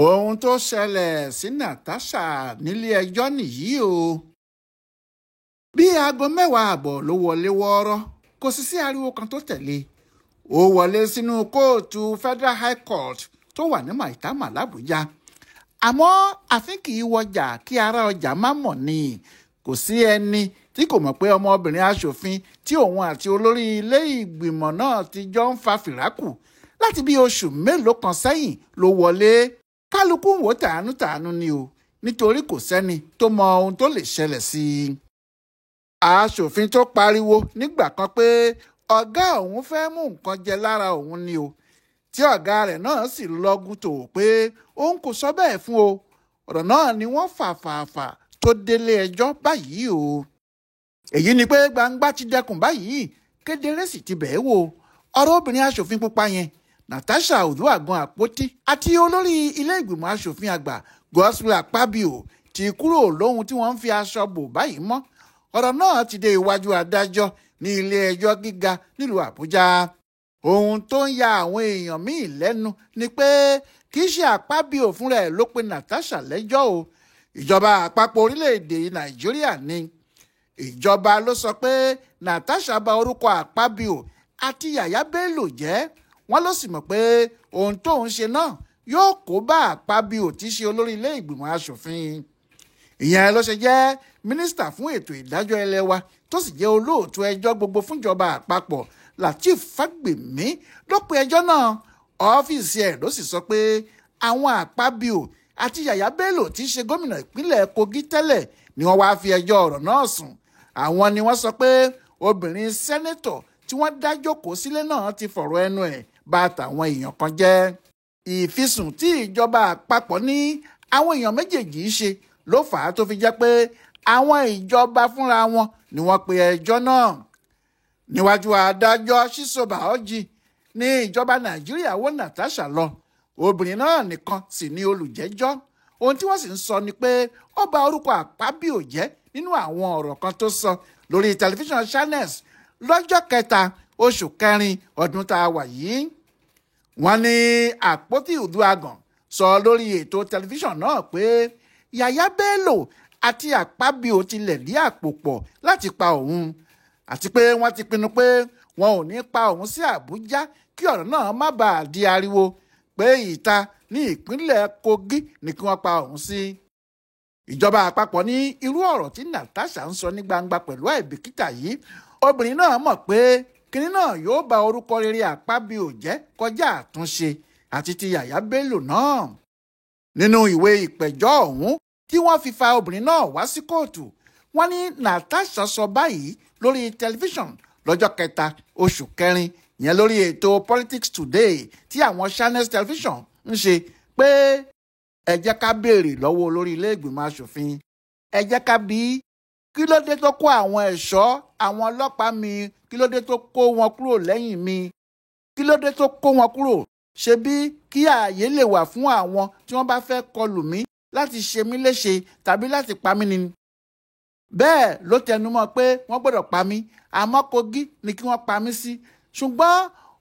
ohun tó ṣẹlẹ̀ sí Natasha nílé ẹjọ́ nìyí o. bí aago 10:15 ló wọlé wọ́ọ́rọ́ kò sì sí ariwo kan tó tẹ̀lé. ó wọlé sínú kóòtù Federal High Court tó wà ní Maitama l'Àbújá. àmọ́ àfin kì í wọjà kí ará ọjà má mọ̀ ni. kò sí ẹni tí kò mọ̀ pé ọmọbìnrin aṣòfin tí òun àti olórí ilé ìgbìmọ̀ náà ti jọ ń fa fìràkù láti bí oṣù mélòó kan sẹ́yìn ló wọlé. kálukú ń wò tàánú ni o, nítorí kò sẹ́ni tó mọ ohun tó lè ṣẹlẹ̀ sí i. aṣòfin tó pariwo nígbà kan pé ọ̀gá òun fẹ́ mú nǹkan jẹ lára òun ni o, tí ọ̀gá rẹ̀ náà sì lọ́gùn tó pé òun kò sọ bẹ́ẹ̀ fún o. ọ̀rọ̀ náà ni wọ́n fà tó délé ẹjọ́ báyìí o. èyí ni pé gbangba ti dẹkùn báyìí, kedere sì ti bẹ̀ẹ́ wò. ọ̀rọ̀ obìnrin aṣòfin pupa yẹn Natasha Odùwàgan Àpótí àti olórí ilé ìgbìmọ̀ aṣòfin àgbà Godswill Akpabio ti kúrò lóhun tí wọ́n ń fi aṣọ bò báyìí mọ́. ọ̀rọ̀ náà ti dé iwájú adájọ́ ní ilé ẹjọ́ gíga nílùú Àbújá. ohun tó ń ya àwọn èèyàn míì lẹ́nu ni pé kì í ṣe Akpabio fúnra ẹ̀ ló pe Natasha lẹ́jọ́ o. ìjọba àpapọ̀ orílẹ̀-èdè Nàìjíríà ni. ìjọba ló sọ pé Natasha bà orúkọ Akpabio àti Yàyà Bello jẹ́. wọ́n ló sì mọ̀ pé ohun tó ń ṣe náà yóò kó bá Akpabio tí í ṣe olórí ilé ìgbìmọ̀ aṣòfin. ìyẹn ló ṣe jẹ́ mínísítà fún ètò ìdájọ́ ilé wa tó sì jẹ́ olóòtú ẹjọ́ gbogbo fúnjọba àpapọ̀ Lateef Fagbemi ló pe ẹjọ́ náà. ọ́fíìsì ẹ̀ ló sì sọ pé àwọn Akpabio àti Yàyà Bello tí í ṣe gómìnà ìpínlẹ̀ Kogi tẹ́lẹ̀ ni wọ́n wáá fi ẹjọ́ ọ̀rọ̀ náà sùn. àwọn ni wọ́n sọ pé obìnrin sẹ́nẹ́tọ̀ tí wọ́n dá jókòó sílé náà ti fọ̀rọ̀ ẹnu ẹ̀ bà tàwọn èèyàn kan jẹ́. ìfisùn tí ìjọba àpapọ̀ ní àwọn èèyàn méjèèjì ṣe ló fà á tó fi jẹ́ pé àwọn ìjọba fúnra wọn ni wọ́n pe ẹjọ́ náà. níwájú adájọ́ Ṣíṣọba Ọ̀jì ní ìjọba Nàìjíríà wọ́ Natasha lọ. obìnrin náà nìkan sì ni olùjẹ́jọ́. ohun tí wọ́n sì ń sọ ni pé ó bà orúkọ Akpabio jẹ́ nínú àwọn ọ̀rọ̀ kan tó sọ lórí tẹlifíṣàn Channels lọ́jọ́ 3 oṣù kẹrin ọdún tá a wà yìí. wọ́n ní Àpótí Odùwàgan sọ lórí ètò tẹlifíṣàn náà pé Yàyà Bello àti Akpabio tilẹ̀ dí àpò pọ̀ láti pa òun, àti pé wọ́n ti pinnu pé wọn ò ní pa òun sí Àbújá kí ọ̀rọ̀ náà má bàa di ariwo, pé ìta ní ìpínlẹ̀ Kogi ni kí wọ́n pa òun sí. ìjọba àpapọ̀ ní irú ọ̀rọ̀ tí Natasha ń sọ ní gbangba pẹ̀lú àìbìkítà yìí, obìnrin náà mọ̀ pé kinní náà yóò bà orúkọ rere Akpabio jẹ́ kọjá àtúnṣe àti ti Yàyà Bello náà. nínú ìwé ìpẹ̀jọ́ ọ̀hún tí wọ́n fi fa obìnrin náà wá sí kóòtù, wọ́n ní Natasha sọ báyìí lórí tẹlifíṣàn lọ́jọ́ 3 oṣù kẹrin yẹn lórí ètò Politics Today tí àwọn Channels television ń ṣe pé ẹ jẹ́ ká béèrè lọ́wọ́ olórí ilé ìgbìmọ̀ aṣòfin, ẹ jẹ́ ká bi í kí ló dé tó kó àwọn ẹ̀ṣọ́ àwọn ọlọ́pàá mi, kí ló dé tó kó wọn kúrò lẹ́yìn mi, kí ló dé tó kó wọn kúrò, ṣebí kí ààyè lè wà fún àwọn tí wọ́n bá fẹ́ kọlù mí láti ṣe mí léṣe tàbí láti pa mí ni. bẹ́ẹ̀ ló tẹnumọ́ pé wọ́n gbọ́dọ̀ pa mí, àmọ́ Kogi ni kí wọ́n pa mí sí. ṣùgbọ́n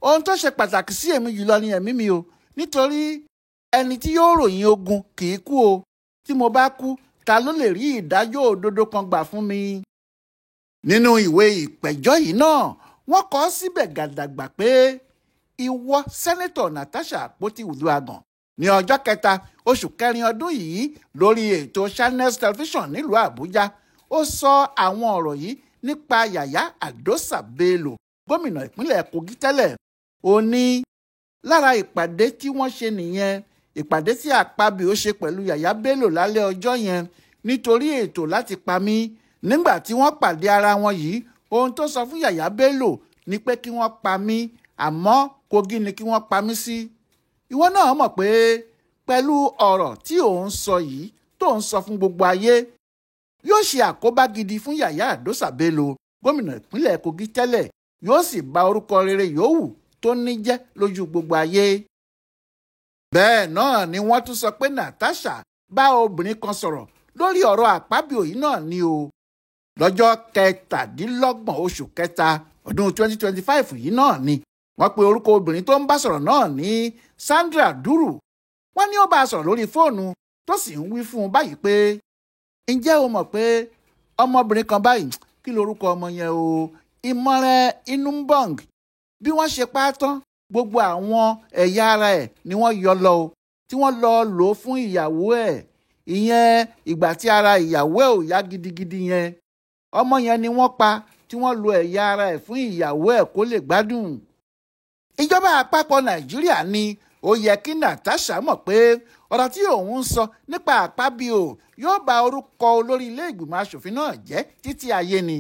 ohun tó ṣe pàtàkì sí èmi jùlọ ni ẹ̀mí mi o, nítorí ẹni tí yóò ròyìn ogun kì í kú o. tí mo bá kú, ta ló lè rí ìdájọ́ òdodo kan gbà fún mi? nínú ìwé ìpẹ̀jọ́ yìí náà wọ́n kọ síbẹ̀ gàdàgbà pé ìwọ sẹ́nẹ́tọ̀ Natasha Àpótí Odùwàgan ní ọjọ́ 3 oṣù kẹrin ọdún yìí lórí ètò Channels television nílùú Àbújá ó sọ àwọn ọ̀rọ̀ yìí nípa Yàyà Bello gómìnà ìpínlẹ̀ Kogi tẹ́lẹ̀. ó ní lára ìpàdé tí wọ́n ṣe nìyẹn, ìpàdé tí Akpabio ṣe pẹ̀lú Yàyà Bello lálẹ́ ọjọ́ yẹn nítorí ètò láti pa mí. nígbà tí wọ́n pàdé ara wọn yìí, ohun tó sọ fún Yàyà Bello ni pé kí wọ́n pa mí, àmọ́ Kogi ni kí wọ́n pa mí sí. ìwọ náà mọ̀ pé pẹ̀lú ọ̀rọ̀ tí òun sọ yìí tó ń sọ fún gbogbo ayé yóò ṣe àkóbá gidi fún Yàyà Bello gómìnà ìpínlẹ̀ Kogi tẹ́lẹ̀, yóò sì bà orúkọ rere yòówù tó ní jẹ́ lójú gbogbo ayé. bẹ́ẹ̀ náà ni wọ́n tún sọ pé Natasha bá obìnrin kan sọ̀rọ̀ lórí ọ̀rọ̀ Akpabio yìí náà ni o. lọ́jọ́ 27 oṣù kẹta ọdún 2025 yìí náà ni wọ́n pe orúkọ obìnrin tó ń bá sọ̀rọ̀ náà ní Sandra Duru. wọ́n ní ó bá a sọ̀rọ̀ lórí fóònù tó sì ń wí fún un báyìí pé ǹjẹ́ o mọ̀ pé ọmọbìnrin kan báyìí kí lorúkọ ọmọ yẹn o Ìmọ̀ràn Inumbong bí wọ́n ṣe pa á tán gbogbo àwọn ẹ̀yà ara ẹ̀ ni wọ́n yọ lọ o tí wọ́n lọ lò ó fún ìyàwó ẹ̀ ìyẹn ìgbà tí ara ìyàwó ẹ̀ ò yá gidigidi yẹn ọmọ yẹn ni wọ́n pa tí wọ́n lo ẹ̀yà ara ẹ̀ fún ìyàwó ẹ̀ kó lè gbádùn. Ìjọba àpapọ̀ Nàìjíríà ni ó yẹ kí Natasha mọ̀ pé ọ̀rọ̀ tí òun ń sọ nípa Akpabio yóò ba orúkọ olórí ilé ìgbìmọ̀ asòfin náà jẹ́ títí ayé ni.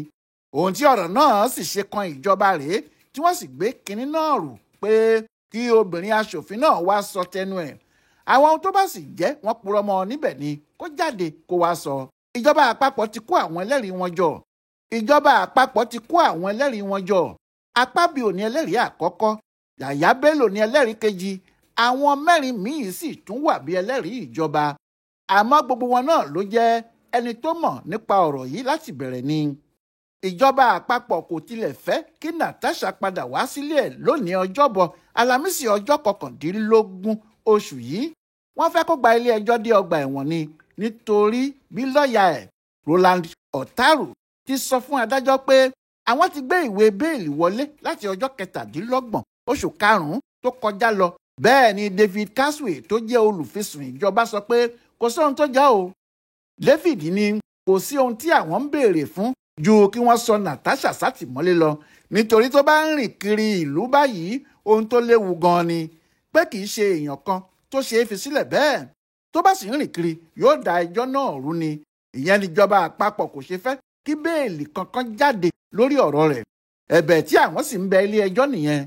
Ohun tí ọ̀rọ̀ náà sì ṣe kan ìjọba rèé tí wọ́n sì gbé kinní náà rù pé kí obìnrin asòfin náà wá sọ tẹnu ẹ̀. Àwọn ohun tó bá sì jẹ́ wọ́n purọ́ mọ́ níbẹ̀ ni kó jáde kó wá sọ. Ìjọba àpapọ̀ ti kó àwọn ẹlẹ́rìí wọn jọ. Akpabio ní ẹlẹ́rìí àkọ́kọ́, Yàyà Bello ní ẹlẹ́rìí kejì, àwọn mẹ́rin míì sì tún wà bí ẹlẹ́rìí ìjọba. Àmọ́ gbogbo wọn náà ló jẹ́ ẹni tó mọ̀ nípa ọ̀rọ̀ yìí láti bẹ̀rẹ̀ ni. Ìjọba àpapọ̀ kò tilẹ̀ fẹ́ kí Natasha padà wá sílé ẹ̀ lónìí ọjọ́bọ̀ Àlàmísì ọjọ́ 19 oṣù yìí. Wọ́n fẹ́ kó gba ilé ẹjọ́ dé ọgbà ẹ̀wọ̀n ni nítorí bí lọ́ọ̀yà ẹ̀ Roland Otaru ti sọ fún adájọ́ pé àwọn ti gbé ìwé bẹ́ẹ̀lì wọlé láti ọjọ́ 27 oṣù karùn-ún tó kọjá lọ. Bẹ́ẹ̀ ni David Casway tó jẹ́ olùfisùn ìjọba sọ pé kò sí ohun tó jẹ́ o. David ní kò sí ohun tí àwọn ń béèrè fún ju kí wọ́n sọ Natasha sátìmọ́lé lọ nítorí tó bá ń rìn kiri ìlú báyìí ohun tó léwu gan ni pé kì í ṣe èèyàn kan tó ṣe é fi sílẹ̀ bẹ́ẹ̀ tó bá sì ń rìn kiri yóò da ẹjọ́ náà rú ni. Ìyẹn níjọba àpapọ̀ kò ṣe fẹ́ kí bẹ́ẹ̀lì kankan jáde lórí ọ̀rọ̀ rẹ̀. Ẹ̀bẹ̀ tí àwọn sì ń bẹ ilé ẹjọ́ nìyẹn.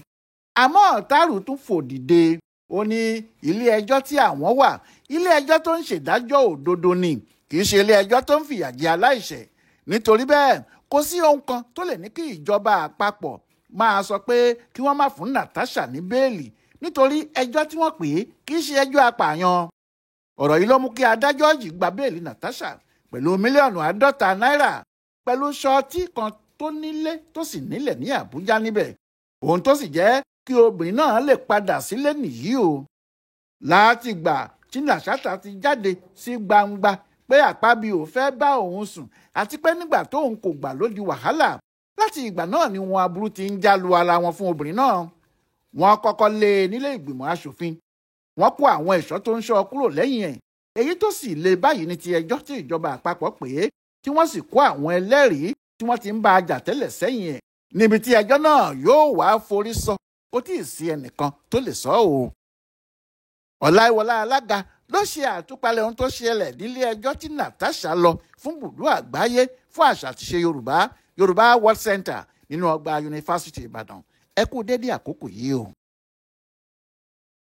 Àmọ́ Otaru tún fò dìde ó ní ilé ẹjọ́ tí àwọn wà ilé ẹjọ́ tó ń ṣèdájọ́ òdodo ni kì í ṣe ilé ẹjọ́ tó ń fìyà jẹ aláìṣẹ̀. Nítorí bẹ́ẹ̀ kò sí ohun kan tó lè ní kí ìjọba àpapọ̀ máa sọ pé kí wọ́n má fún Natasha ní bẹ́ẹ̀lì nítorí ẹjọ́ tí wọ́n pè é kì í ṣe ẹjọ́ apààyàn. Ọ̀rọ̀ yìí ló mú kí adájọ́ yìí gba bẹ́ẹ̀lì Natasha pẹ̀lú mílíọ̀nù 50 náírà pẹ̀lú ṣọ́ọ̀tì kan tó nílé tó sì nílẹ̀ ní Àbújá níbẹ̀. Ohun tó sì jẹ́ kí obìnrin náà lè padà sílé nìyí o. Láti ìgbà tí Natasha ti jáde sí gbangba pé Akpabio fẹ́ bá òun sùn àti pé nígbà tóun kò gbà ló di wàhálà. Láti ìgbà náà ni wọn aburú ti ń já lu ara wọn fún obìnrin náà. Wọ́n kọ́kọ́ lé e nílé ìgbìmọ̀ asòfin. Wọ́n kó àwọn ẹ̀ṣọ́ tó ń ṣọ́ kúrò lẹ́yìn ẹ̀. Èyí tó sì le báyìí ní ti ẹjọ́ tí ìjọba àpapọ̀ pè é tí wọ́n sì kó àwọn ẹlẹ́rìí tí wọ́n ti ń bá a jà tẹ́lẹ̀ sẹ́yìn ẹ̀. Níbi tí ẹjọ́ náà yóò wá forí sọ kò tí ì sí ẹnìkan tó lè sọ o. Ọláìwọlá Alága ló ṣe àtúpalẹ̀ ohun tó ṣẹlẹ̀ nílé ẹjọ́ tí Natasha lọ fún bùdó àgbáyé fún àṣà àti ṣe Yorùbá World Center nínú ọgbà Yunifásítì Ìbàdàn. Ẹ kú dédé àkókò yìí o.